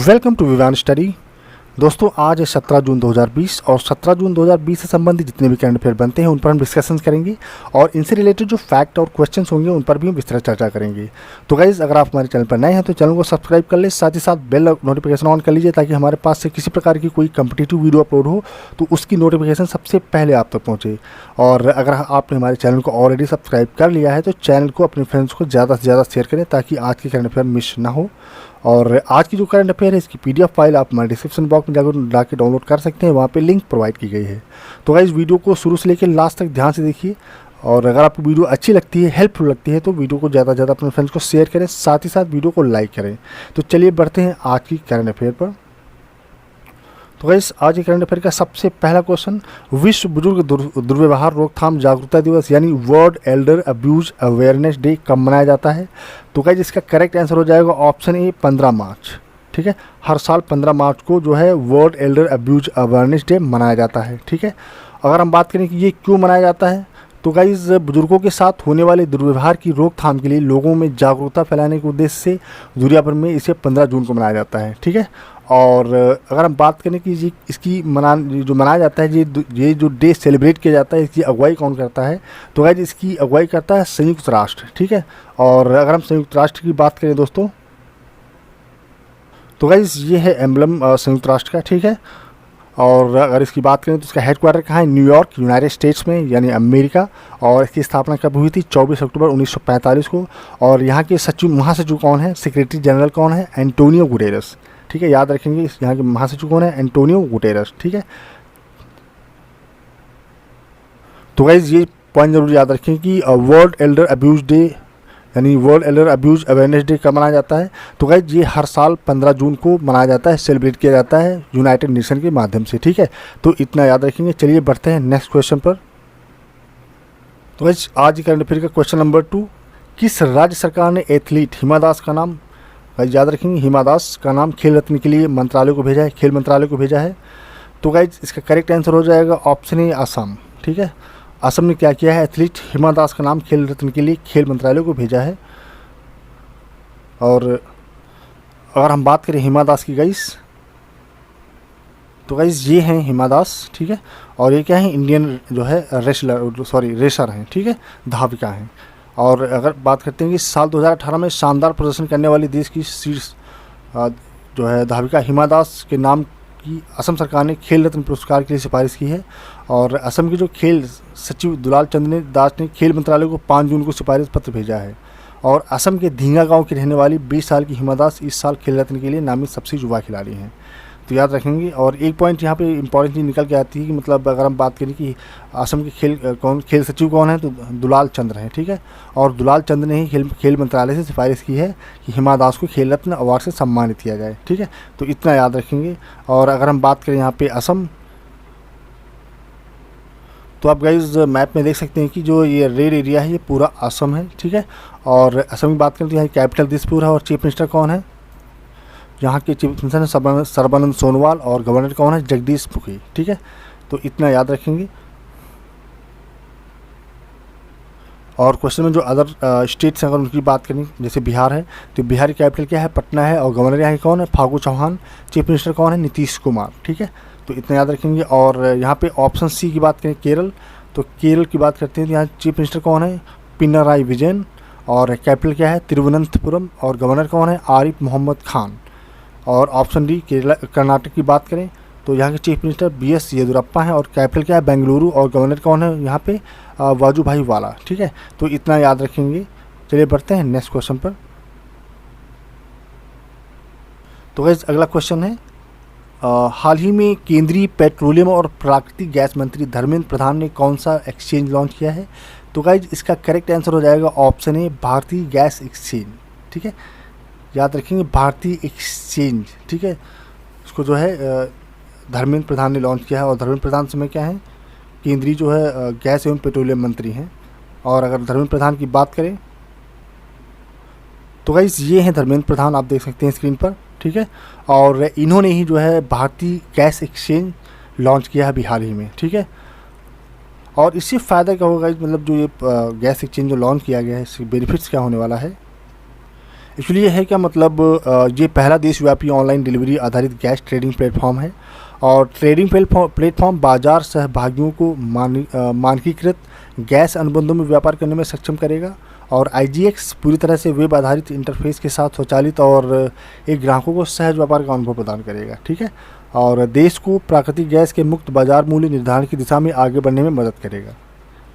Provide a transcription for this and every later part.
Welcome to Vivaan study. दोस्तों आज है 17 जून 2020 और 17 जून 2020 से संबंधित जितने भी करंट अफेयर बनते हैं उन पर हम डिस्कशन करेंगे और इनसे रिलेटेड जो फैक्ट और क्वेश्चंस होंगे उन पर भी हम विस्तृत चर्चा करेंगे। तो गाइज़ अगर आप हमारे चैनल पर नए हैं तो चैनल को सब्सक्राइब कर ले, साथ ही साथ बेल नोटिफिकेशन ऑन कर लीजिए ताकि हमारे पास से किसी प्रकार की कोई कम्पिटिटिव वीडियो अपलोड हो तो उसकी नोटिफिकेशन सबसे पहले आप तक पहुँचे। और अगर आपने हमारे चैनल को ऑलरेडी सब्सक्राइब कर लिया है तो चैनल को अपने फ्रेंड्स को ज़्यादा से ज़्यादा शेयर करें ताकि आज की करंट अफेयर मिस ना हो। और आज की जो करंट अफेयर है इसकी पीडीएफ फाइल आप हमारे डिस्क्रिप्शन बॉक्स में जाकर डाउनलोड कर सकते हैं, वहाँ पे लिंक प्रोवाइड की गई है। तो गाइस वीडियो को शुरू से लेकर लास्ट तक ध्यान से देखिए और अगर आपको वीडियो अच्छी लगती है, हेल्पफुल लगती है तो वीडियो को ज़्यादा से ज़्यादा अपने फ्रेंड्स को शेयर करें, साथ ही साथ वीडियो को लाइक करें। तो चलिए बढ़ते हैं आज की करंट अफेयर पर। तो गाइस आज की करंट अफेयर का सबसे पहला क्वेश्चन, विश्व बुजुर्ग दुर्व्यवहार रोकथाम जागरूकता दिवस यानी world Elder abuse awareness day कब मनाया जाता है? तो गाइस इसका करेक्ट आंसर हो जाएगा ऑप्शन ए 15 मार्च। ठीक है, हर साल 15 मार्च को जो है world Elder abuse awareness day मनाया जाता है। ठीक है, अगर हम बात करें कि ये क्यों मनाया जाता है तो गाइस बुजुर्गों के साथ होने वाले दुर्व्यवहार की रोकथाम के लिए लोगों में जागरूकता फैलाने के उद्देश्य से दुनिया भर में इसे 15 जून को मनाया जाता है। ठीक है, और अगर हम बात करें कि इसकी जो मनाया जाता है ये जो डे सेलिब्रेट किया जाता है इसकी अगुवाई कौन करता है? तो गाइस इसकी अगुवाई करता है संयुक्त राष्ट्र। ठीक है, और अगर हम संयुक्त राष्ट्र की बात करें दोस्तों तो गाइस ये है एम्बलम संयुक्त राष्ट्र का। ठीक है, और अगर इसकी बात करें तो इसका हेडक्वार्टर कहाँ है? न्यूयॉर्क, यूनाइटेड स्टेट्स में यानी अमेरिका। और इसकी स्थापना कब हुई थी? 24 अक्टूबर 1945 को। और यहाँ के महासचिव कौन है? सेक्रेटरी जनरल कौन है? Antonio Guterres. ठीक है, याद रखेंगे यहाँ के महासचिव कौन है? Antonio Guterres. ठीक है, तो गाइज ये पॉइंट जरूर याद रखें कि वर्ल्ड एल्डर अब्यूज डे यानी world Elder abuse awareness day कब मनाया जाता है? तो गाइज ये हर साल 15 जून को मनाया जाता है, सेलिब्रेट किया जाता है यूनाइटेड नेशन के माध्यम से। ठीक है, तो इतना याद रखेंगे। चलिए बढ़ते हैं नेक्स्ट क्वेश्चन पर। तो गाइज आज करंट अफेयर का क्वेश्चन नंबर 2, किस राज्य सरकार ने एथलीट हिमा दास का नाम, याद रखेंगे हिमा दास का नाम खेल रत्न के लिए मंत्रालय को भेजा है, खेल मंत्रालय को भेजा है? तो गाइज इसका करेक्ट आंसर हो जाएगा ऑप्शन ए असम। ठीक है, असम ने क्या किया है? एथलीट हिमा दास का नाम खेल रत्न के लिए खेल मंत्रालय को भेजा है। और अगर हम बात करें हिमा दास की गाइज तो गाइज ये हैं हिमा दास। ठीक है, और ये क्या है? इंडियन जो है रेसर हैं। ठीक है, धाविका हैं। और अगर बात करते हैं कि साल 2018 में शानदार प्रदर्शन करने वाली देश की शीर्ष जो है धाविका हिमा दास के नाम की असम सरकार ने खेल रत्न पुरस्कार के लिए सिफारिश की है। और असम के जो खेल सचिव दुलाल चंद्र दास ने खेल मंत्रालय को 5 जून को सिफारिश पत्र भेजा है। और असम के धींगा गांव की रहने वाली 20 साल की हिमा दास इस साल खेल रत्न के लिए नामित सबसे युवा खिलाड़ी हैं। तो याद रखेंगे। और एक पॉइंट यहाँ पे इंपॉर्टेंट चीज़ निकल के आती है कि मतलब अगर हम बात करें कि असम के खेल सचिव कौन है तो दुलाल चंद्र हैं। ठीक है, और दुलाल चंद्र ने ही खेल मंत्रालय से सिफारिश की है कि हिमा दास को खेल रत्न अवार्ड से सम्मानित किया जाए। ठीक है, तो इतना याद रखेंगे। और अगर हम बात करें यहाँ पे असम, तो आप गाइज मैप में देख सकते हैं कि जो ये रेड एरिया है ये पूरा असम है। ठीक है, और असम की बात करें तो यहाँ कैपिटल दिसपुर है। और चीफ मिनिस्टर कौन है? यहाँ के चीफ मिनिस्टर हैं सर्बानंद सोनोवाल और गवर्नर कौन है? जगदीश मुखी। ठीक है, तो इतना याद रखेंगे। और क्वेश्चन में जो अदर स्टेट्स हैं अगर उनकी बात करें जैसे बिहार है तो बिहार की कैपिटल क्या है? पटना है। और गवर्नर यहाँ के कौन है? फागू चौहान। चीफ मिनिस्टर कौन है? नीतीश कुमार। ठीक है, तो इतना याद रखेंगे। और यहाँ पे ऑप्शन सी की बात करें केरल, तो केरल की बात करते हैं तो यहाँ चीफ मिनिस्टर कौन है? पिनराई विजयन। और कैपिटल क्या है? तिरुवनंतपुरम। और गवर्नर कौन है? आरिफ मोहम्मद खान। और ऑप्शन डी कर्नाटक की बात करें तो यहाँ के चीफ मिनिस्टर BS येदियुरप्पा हैं। और कैपिटल क्या है? बेंगलुरु। और गवर्नर कौन है यहाँ पे? वाजूभाई वाला। ठीक है, तो इतना याद रखेंगे। चलिए बढ़ते हैं नेक्स्ट क्वेश्चन पर। तो गाइस अगला क्वेश्चन है, हाल ही में केंद्रीय पेट्रोलियम और प्राकृतिक गैस मंत्री धर्मेंद्र प्रधान ने कौन सा एक्सचेंज लॉन्च किया है? तो गाइज इसका करेक्ट आंसर हो जाएगा ऑप्शन ए भारतीय गैस एक्सचेंज। ठीक है, याद रखेंगे भारतीय एक्सचेंज। ठीक है, इसको जो है धर्मेंद्र प्रधान ने लॉन्च किया है। और धर्मेंद्र प्रधान समय क्या है? केंद्रीय जो है गैस एवं पेट्रोलियम मंत्री हैं। और अगर धर्मेंद्र प्रधान की बात करें तो गाइज ये हैं धर्मेंद्र प्रधान, आप देख सकते हैं स्क्रीन पर। ठीक है, और इन्होंने ही जो है भारतीय गैस एक्सचेंज लॉन्च किया है अभी हाल ही में। ठीक है, और इससे फ़ायदा क्या होगा? मतलब जो ये गैस एक्सचेंज जो लॉन्च किया गया है इससे बेनिफिट्स क्या होने वाला है? एक्चुअली ये है क्या मतलब ये पहला देशव्यापी ऑनलाइन डिलीवरी आधारित गैस ट्रेडिंग प्लेटफॉर्म है और ट्रेडिंग प्लेटफॉर्म बाजार सहभागियों को मानकीकृत गैस अनुबंधों में व्यापार करने में सक्षम करेगा और IGX पूरी तरह से वेब आधारित इंटरफेस के साथ स्वचालित और एक ग्राहकों को सहज व्यापार का अनुभव प्रदान करेगा, ठीक है। और देश को प्राकृतिक गैस के मुक्त बाजार मूल्य निर्धारण की दिशा में आगे बढ़ने में मदद करेगा।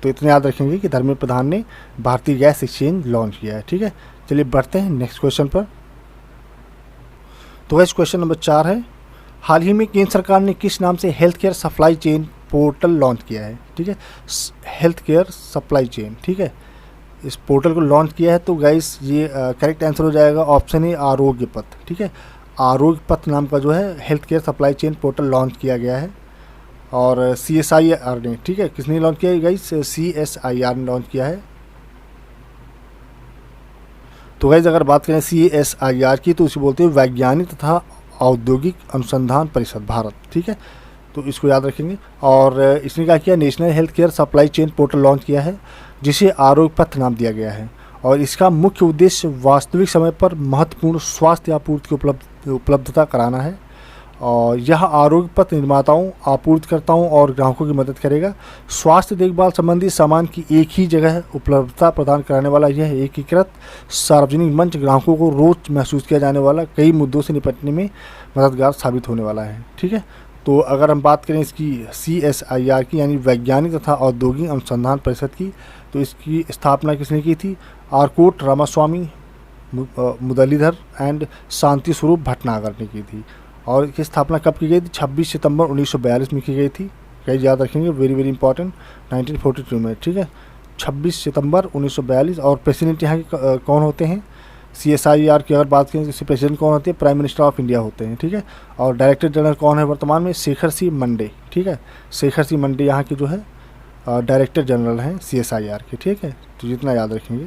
तो इतने याद रखेंगे कि धर्मेंद्र प्रधान ने भारतीय गैस एक्सचेंज लॉन्च किया है, ठीक है। चलिए बढ़ते हैं नेक्स्ट क्वेश्चन पर। तो वैसे क्वेश्चन नंबर 4 है, हाल ही में केंद्र सरकार ने किस नाम से health care supply chain portal launch किया है, ठीक है। हेल्थ केयर सप्लाई चेन, ठीक है, इस पोर्टल को लॉन्च किया है। तो गाइस ये करेक्ट आंसर हो जाएगा ऑप्शन ए आरोग्य पथ, ठीक है। आरोग्य पथ नाम का जो है health care supply chain portal launch किया गया है और CSIR ने, ठीक है, किसने लॉन्च किया है गाइस, CSIR ने लॉन्च किया है। तो गाइस अगर बात करें CSIR की तो उसे बोलते हैं वैज्ञानिक तथा औद्योगिक अनुसंधान परिषद भारत, ठीक है। तो इसको याद रखेंगे। और इसने क्या किया, national health care supply chain portal launch किया है जिसे आरोग्य पथ नाम दिया गया है और इसका मुख्य उद्देश्य वास्तविक समय पर महत्वपूर्ण स्वास्थ्य आपूर्ति की उपलब्धता कराना है और यह आरोग्य पथ निर्माताओं, आपूर्तिकर्ताओं और ग्राहकों की मदद करेगा। स्वास्थ्य देखभाल संबंधी सामान की एक ही जगह उपलब्धता प्रदान कराने वाला यह एकीकृत सार्वजनिक मंच ग्राहकों को रोज महसूस किया जाने वाला कई मुद्दों से निपटने में मददगार साबित होने वाला है, ठीक है। तो अगर हम बात करें इसकी CSIR की यानी वैज्ञानिक तथा औद्योगिक अनुसंधान परिषद की, तो इसकी स्थापना किसने की थी, आरकोट रामास्वामी मुरलीधर एंड शांति स्वरूप भटनागर ने की थी। और इसकी स्थापना कब की गई थी, 26 सितंबर 1942 में की गई थी। कई याद रखेंगे, वेरी वेरी इंपॉर्टेंट, 1942 में, ठीक है, 26 सितंबर 1942। और प्रेसिडेंट यहाँ के कौन होते हैं, CSIR की अगर बात करें तो इसके प्रेसिडेंट कौन होते हैं, प्राइम मिनिस्टर ऑफ इंडिया होते हैं, ठीक है। और डायरेक्टर जनरल कौन है वर्तमान में, शेखर सी मंडे, ठीक है। शेखर सी मंडे यहाँ के जो है डायरेक्टर जनरल हैं CSIR के, ठीक है। तो जितना याद रखेंगे।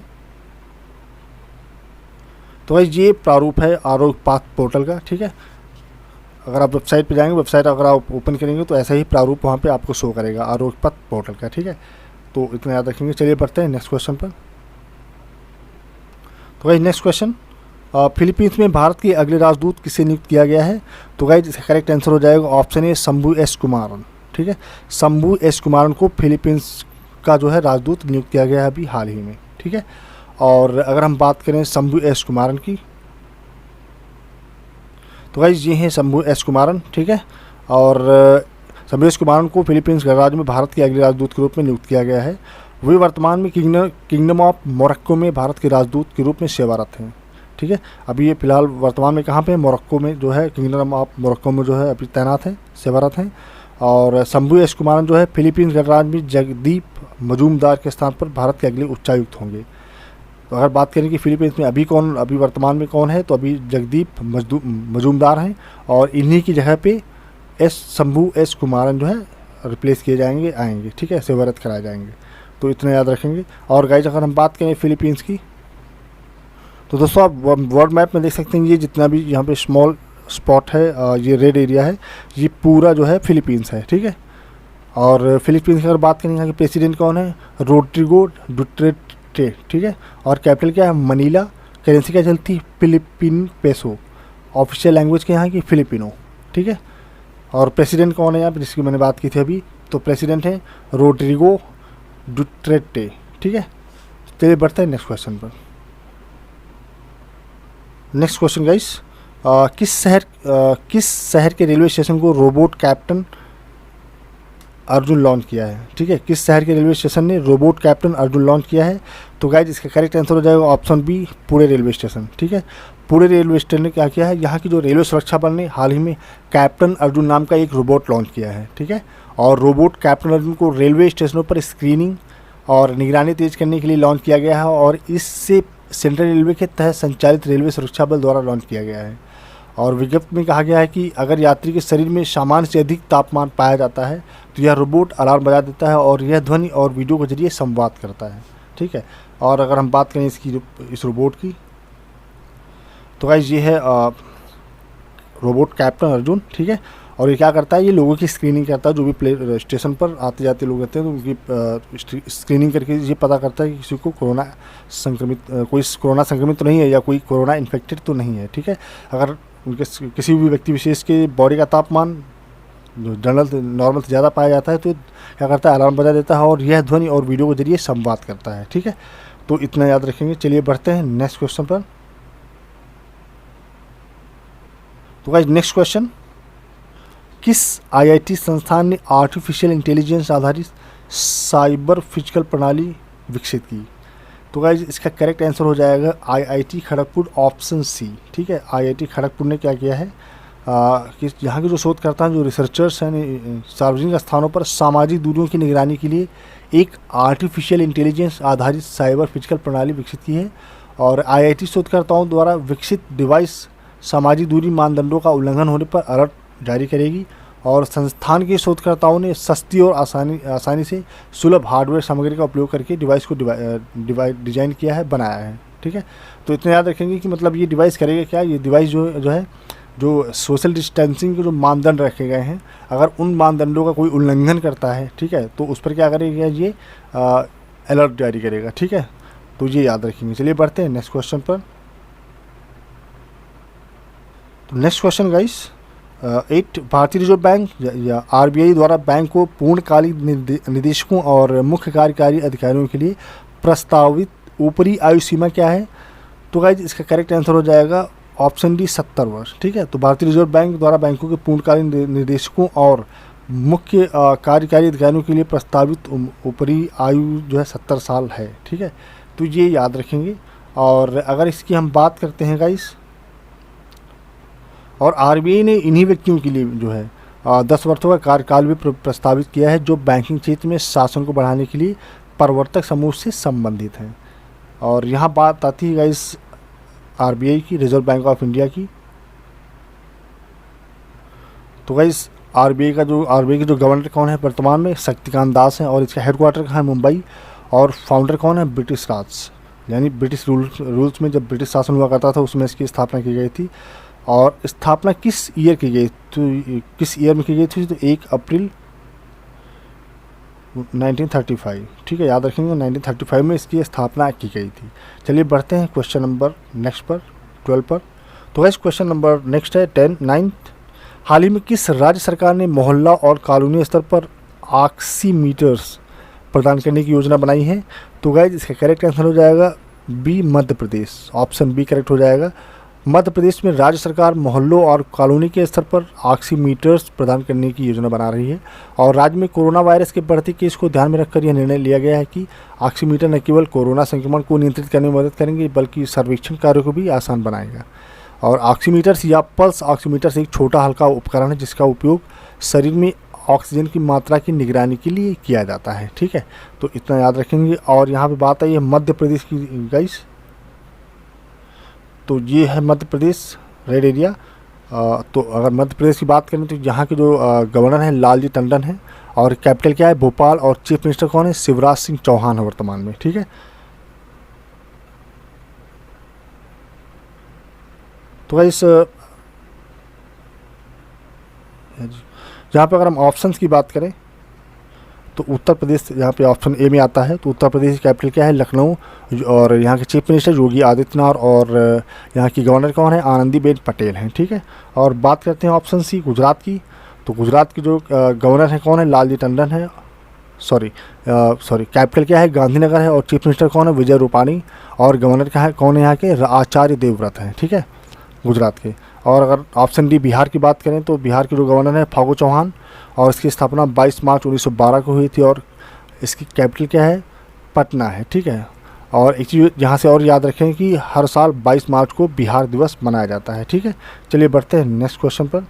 तो भाई ये प्रारूप है आरोग्य पाथ पोर्टल का, ठीक है। अगर आप वेबसाइट पे जाएंगे, वेबसाइट अगर आप ओपन करेंगे तो ऐसा ही प्रारूप वहाँ पे आपको शो करेगा आरोग्य पथ पोर्टल का, ठीक है। तो इतना याद रखेंगे। चलिए बढ़ते हैं नेक्स्ट क्वेश्चन पर। तो भाई नेक्स्ट क्वेश्चन, फिलीपींस में भारत के अगले राजदूत किसे नियुक्त किया गया है। तो गाइस इसका करेक्ट आंसर हो जाएगा option A Shambhu S Kumaran, ठीक है। शंभू एस कुमारन को फिलीपींस का जो है राजदूत नियुक्त किया गया है अभी हाल ही में, ठीक है। और अगर हम बात करें शंभू एस कुमारन की, तो गाइस ये हैं शंभू एस कुमारन, ठीक है। और शंभू एस कुमारन को फिलीपींस गणराज्य में भारत के अगले राजदूत के रूप में नियुक्त किया गया है। वे वर्तमान में किंगडम ऑफ मोरक्को में भारत के राजदूत के रूप में सेवारत हैं, ठीक है। अभी ये फिलहाल वर्तमान में कहाँ पे है, मोरक्को में जो है, किंगडम ऑफ मोरक्को में जो है अभी तैनात हैं, सेवारत हैं। और शंभू एस कुमारन जो है फिलीपींस गणराज्य में जगदीप मजूमदार के स्थान पर भारत के अगले उच्चायुक्त होंगे। तो अगर बात करें कि फिलीपींस में अभी वर्तमान में कौन है, तो अभी जगदीप मजूमदार हैं और इन्हीं की जगह पे शंभू एस कुमारन जो है रिप्लेस किए आएंगे, ठीक है, सेवारत कराए जाएंगे। तो इतना याद रखेंगे। और गाइस अगर हम बात करें फिलीपींस की, तो दोस्तों आप वर्ल्ड मैप में देख सकते हैं, ये जितना भी यहाँ पे स्मॉल स्पॉट है, ये रेड एरिया है, ये पूरा जो है फिलीपींस है, ठीक है। और फिलीपींस की अगर बात करें, यहाँ के प्रेसिडेंट कौन है, रोड्रिगो डुटेर्टे, ठीक है। और कैपिटल क्या है, मनीला। करेंसी क्या चलती है, फिलिपिन पेसो। ऑफिशियल लैंग्वेज क्या यहाँ की, फिलिपिनो, ठीक है। और प्रेसिडेंट कौन है यहाँ पर, जिसकी मैंने बात की थी अभी, तो प्रेसिडेंट है रोड्रिगो डुटेर्टे, ठीक है। चलिए बढ़ते हैं नेक्स्ट क्वेश्चन पर। नेक्स्ट क्वेश्चन गाइस, किस शहर के रेलवे स्टेशन को रोबोट कैप्टन अर्जुन लॉन्च किया है, ठीक है। किस शहर के रेलवे स्टेशन ने रोबोट कैप्टन अर्जुन लॉन्च किया है। तो गाइस इसका करेक्ट आंसर हो जाएगा option B Pune railway station, ठीक है। पुणे रेलवे स्टेशन ने क्या किया है, यहाँ की जो रेलवे सुरक्षा बल ने हाल ही में कैप्टन अर्जुन नाम का एक रोबोट लॉन्च किया है, ठीक है। और रोबोट कैप्टन अर्जुन को रेलवे स्टेशनों पर स्क्रीनिंग और निगरानी तेज करने के लिए लॉन्च किया गया है और इससे सेंट्रल रेलवे के तहत संचालित रेलवे सुरक्षा बल द्वारा लॉन्च किया गया है। और विज्ञप्ति में कहा गया है कि अगर यात्री के शरीर में सामान्य से अधिक तापमान पाया जाता है तो यह रोबोट अलार्म बजा देता है और यह ध्वनि और वीडियो के जरिए संवाद करता है, ठीक है। और अगर हम बात करें इस रोबोट की, तो गाइस ये है रोबोट कैप्टन अर्जुन, ठीक है। और ये क्या करता है, ये लोगों की स्क्रीनिंग करता है, जो भी प्ले स्टेशन पर आते जाते लोग रहते हैं तो उनकी स्क्रीनिंग करके ये पता करता है कि किसी को कोरोना संक्रमित कोई कोरोना संक्रमित तो नहीं है या कोई कोरोना इन्फेक्टेड तो नहीं है, ठीक है। अगर उनके किसी भी व्यक्ति विशेष के बॉडी का तापमान जो जनरल नॉर्मल से ज़्यादा पाया जाता है तो क्या करता है, अलार्म बजा देता है और यह ध्वनि और वीडियो के जरिए संवाद करता है, ठीक है। तो इतना याद रखेंगे। चलिए बढ़ते हैं नेक्स्ट क्वेश्चन पर। तो गाइस नेक्स्ट क्वेश्चन, किस आईआईटी संस्थान ने आर्टिफिशियल इंटेलिजेंस आधारित साइबर फिजिकल प्रणाली विकसित की? तो गाइस इसका करेक्ट आंसर हो जाएगा आईआईटी खड़गपुर, ऑप्शन सी, ठीक है। आईआईटी खड़गपुर ने क्या किया है कि यहाँ के जो शोधकर्ता हैं, जो रिसर्चर्स हैं, सार्वजनिक स्थानों पर सामाजिक दूरियों की निगरानी के लिए एक आर्टिफिशियल इंटेलिजेंस आधारित साइबर फिजिकल प्रणाली विकसित की है। और आईआईटी शोधकर्ताओं द्वारा विकसित डिवाइस सामाजिक दूरी मानदंडों का उल्लंघन होने पर अलर्ट जारी करेगी। और संस्थान के शोधकर्ताओं ने सस्ती और आसानी से सुलभ हार्डवेयर सामग्री का उपयोग करके डिवाइस को डिज़ाइन किया है, बनाया है, ठीक है। तो इतना याद रखेंगे कि मतलब ये डिवाइस करेगा क्या, ये डिवाइस जो है जो सोशल डिस्टेंसिंग के जो मानदंड रखे गए हैं, अगर उन मानदंडों का कोई उल्लंघन करता है, ठीक है, तो उस पर क्या करेगा, ये अलर्ट जारी करेगा, ठीक है। तो ये याद रखेंगे। चलिए बढ़ते हैं नेक्स्ट क्वेश्चन पर। तो नेक्स्ट क्वेश्चन गाइस, 8 भारतीय रिजर्व बैंक या आरबीआई द्वारा बैंक को पूर्णकालिक निदेशकों और मुख्य कार्यकारी अधिकारियों के लिए प्रस्तावित ऊपरी आयु सीमा क्या है? तो गाइस इसका करेक्ट आंसर हो जाएगा ऑप्शन डी 70 वर्ष, ठीक है। तो भारतीय रिजर्व बैंक द्वारा बैंकों के पूर्णकालीन निदेशकों और मुख्य कार्यकारी अधिकारियों के लिए प्रस्तावित ऊपरी आयु जो है 70 साल है, ठीक है। तो ये याद रखेंगे। और अगर इसकी हम बात करते हैं गाइस, और आरबीआई ने इन्हीं व्यक्तियों के लिए जो है 10 वर्षों का कार्यकाल भी प्रस्तावित किया है जो बैंकिंग क्षेत्र में शासन को बढ़ाने के लिए प्रवर्तक समूह से संबंधित हैं। और यहाँ बात आती है गाइस आरबीआई की, रिजर्व बैंक ऑफ इंडिया की। तो गाइस आरबीआई के जो गवर्नर कौन है वर्तमान में, शक्तिकांत दास हैं। और इसका हेडक्वार्टर कहाँ है, मुंबई। और फाउंडर कौन है, ब्रिटिश राज, यानी ब्रिटिश रूल्स में जब ब्रिटिश शासन हुआ करता था उसमें इसकी स्थापना की गई थी। और स्थापना किस ईयर की गई, तो किस ईयर में की गई थी, तो 1 अप्रैल 1935, ठीक है, याद रखेंगे 1935 में इसकी स्थापना की गई थी। चलिए बढ़ते हैं क्वेश्चन नंबर नेक्स्ट पर, 12 पर। तो गाइस क्वेश्चन नंबर नेक्स्ट है 9th, हाल ही में किस राज्य सरकार ने मोहल्ला और कॉलोनी स्तर पर ऑक्सीमीटर्स प्रदान करने की योजना बनाई है? तो गाइस इसका करेक्ट आंसर हो जाएगा B, Madhya Pradesh, option B correct हो जाएगा। मध्य प्रदेश में राज्य सरकार मोहल्लों और कॉलोनी के स्तर पर ऑक्सीमीटर्स प्रदान करने की योजना बना रही है। और राज्य में कोरोना वायरस के बढ़ते केस को ध्यान में रखकर यह निर्णय लिया गया है कि ऑक्सीमीटर न केवल कोरोना संक्रमण को नियंत्रित करने में मदद करेंगे बल्कि सर्वेक्षण कार्य को भी आसान बनाएगा। और ऑक्सीमीटर्स या पल्स ऑक्सीमीटर्स एक छोटा हल्का उपकरण है जिसका उपयोग शरीर में ऑक्सीजन की मात्रा की निगरानी के लिए किया जाता है, ठीक है। तो इतना याद रखेंगे। और यहाँ पे बात आई है मध्य प्रदेश की गाइस, तो ये है मध्य प्रदेश, रेड एरिया। तो अगर मध्य प्रदेश की बात करें तो यहाँ के जो गवर्नर हैं लालजी टंडन हैं। और कैपिटल क्या है, भोपाल। और चीफ मिनिस्टर कौन है, शिवराज सिंह चौहान है वर्तमान में, ठीक है। तो इस यहाँ पे अगर हम ऑप्शंस की बात करें तो उत्तर प्रदेश यहाँ पे ऑप्शन ए में आता है। तो उत्तर प्रदेश की कैपिटल क्या है, लखनऊ। और यहाँ के चीफ मिनिस्टर योगी आदित्यनाथ और यहाँ की गवर्नर कौन है, आनंदीबेन पटेल हैं, ठीक है। और बात करते हैं ऑप्शन सी, गुजरात की। तो गुजरात की जो गवर्नर है कौन है, लालजी टंडन है। सॉरी कैपिटल क्या है, गांधीनगर है। और चीफ मिनिस्टर कौन है, विजय रूपाणी। और गवर्नर क्या है, कौन है यहाँ के, आचार्य देवव्रत हैं, ठीक है, गुजरात के। और अगर ऑप्शन डी बिहार की बात करें तो बिहार के जो गवर्नर है फागू चौहान। और इसकी स्थापना 22 मार्च 1912 को हुई थी। और इसकी कैपिटल क्या है, पटना है, ठीक है। और एक चीज़ यहाँ से और याद रखें कि हर साल 22 मार्च को बिहार दिवस मनाया जाता है, ठीक है। चलिए बढ़ते हैं नेक्स्ट क्वेश्चन पर।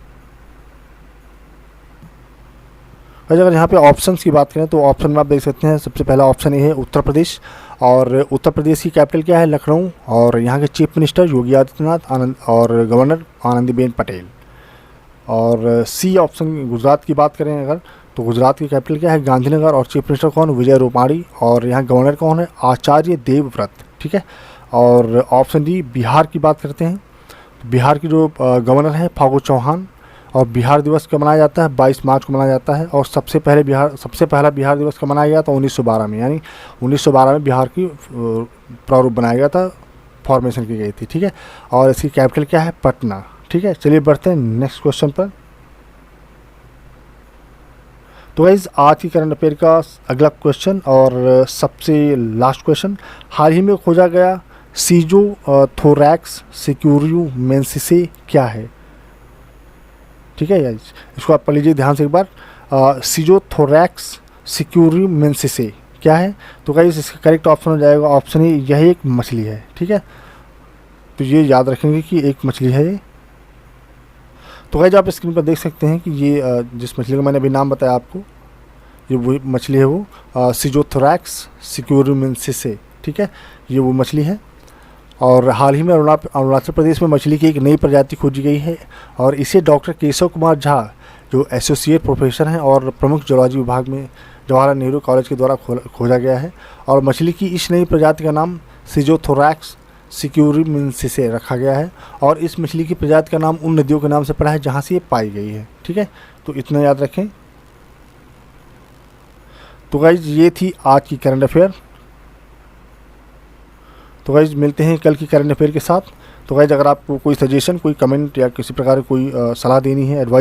अगर यहाँ पे ऑप्शंस की बात करें तो ऑप्शन में आप देख सकते हैं, सबसे पहला ऑप्शन ये है उत्तर प्रदेश। और उत्तर प्रदेश की कैपिटल क्या है, लखनऊ। और यहाँ के चीफ मिनिस्टर योगी आदित्यनाथ और गवर्नर आनंदीबेन पटेल। और सी ऑप्शन गुजरात की बात करें अगर, तो गुजरात की कैपिटल क्या है, गांधीनगर। और चीफ मिनिस्टर कौन, विजय रूपाणी। और यहाँ गवर्नर कौन है, आचार्य देवव्रत, ठीक है। और ऑप्शन डी बिहार की बात करते हैं, बिहार की जो गवर्नर है फागू चौहान। और बिहार दिवस कब मनाया जाता है? 22 मार्च को मनाया जाता है। और सबसे पहला बिहार दिवस कब मनाया गया था? 1912 में, यानी 1912 में बिहार की प्रारूप बनाया गया था, फॉर्मेशन की गई थी। ठीक है, और इसकी कैपिटल क्या है? पटना। ठीक है, चलिए बढ़ते हैं नेक्स्ट क्वेश्चन पर। तो गाइस आज की करंट अफेयर का अगला क्वेश्चन और सबसे लास्ट क्वेश्चन, हाल ही में खोजा गया सीजोथोरैक्स सिक्यूरियोमेंसिसे क्या है? ठीक है गाइस, इसको आप पढ़ लीजिए ध्यान से एक बार। सीजोथोरैक्स सिक्यूरियोमेंसिसे क्या है? तो गाइस इसका करेक्ट ऑप्शन हो जाएगा ऑप्शन ए, यह एक मछली है। ठीक है, तो ये याद रखेंगे कि एक मछली है ये। तो गाइस आप स्क्रीन पर देख सकते हैं कि ये जिस मछली का मैंने अभी नाम बताया आपको, ये वही मछली है, वो सीजोथोरैक्स सिक्यूरियोमेंसिसे। ठीक है, ये वो मछली है। और हाल ही में अरुणाचल प्रदेश में मछली की एक नई प्रजाति खोजी गई है और इसे डॉक्टर केशव कुमार झा, जो एसोसिएट प्रोफेसर हैं और प्रमुख जूलॉजी विभाग में जवाहरलाल नेहरू कॉलेज के द्वारा खोजा गया है। और मछली की इस नई प्रजाति का नाम सीजोथोरैक्स सिक्यूरियोमेंसिसे रखा गया है। और इस मछली की प्रजाति का नाम उन नदियों के नाम से पड़ा है जहाँ से ये पाई गई है। ठीक है, तो इतना याद रखें। तो गाइज ये थी आज की करंट अफेयर। तो गाइज मिलते हैं कल की करंट अफेयर के साथ। तो गाइज अगर आपको कोई सजेशन, कोई कमेंट या किसी प्रकार की कोई सलाह देनी है, एडवाइस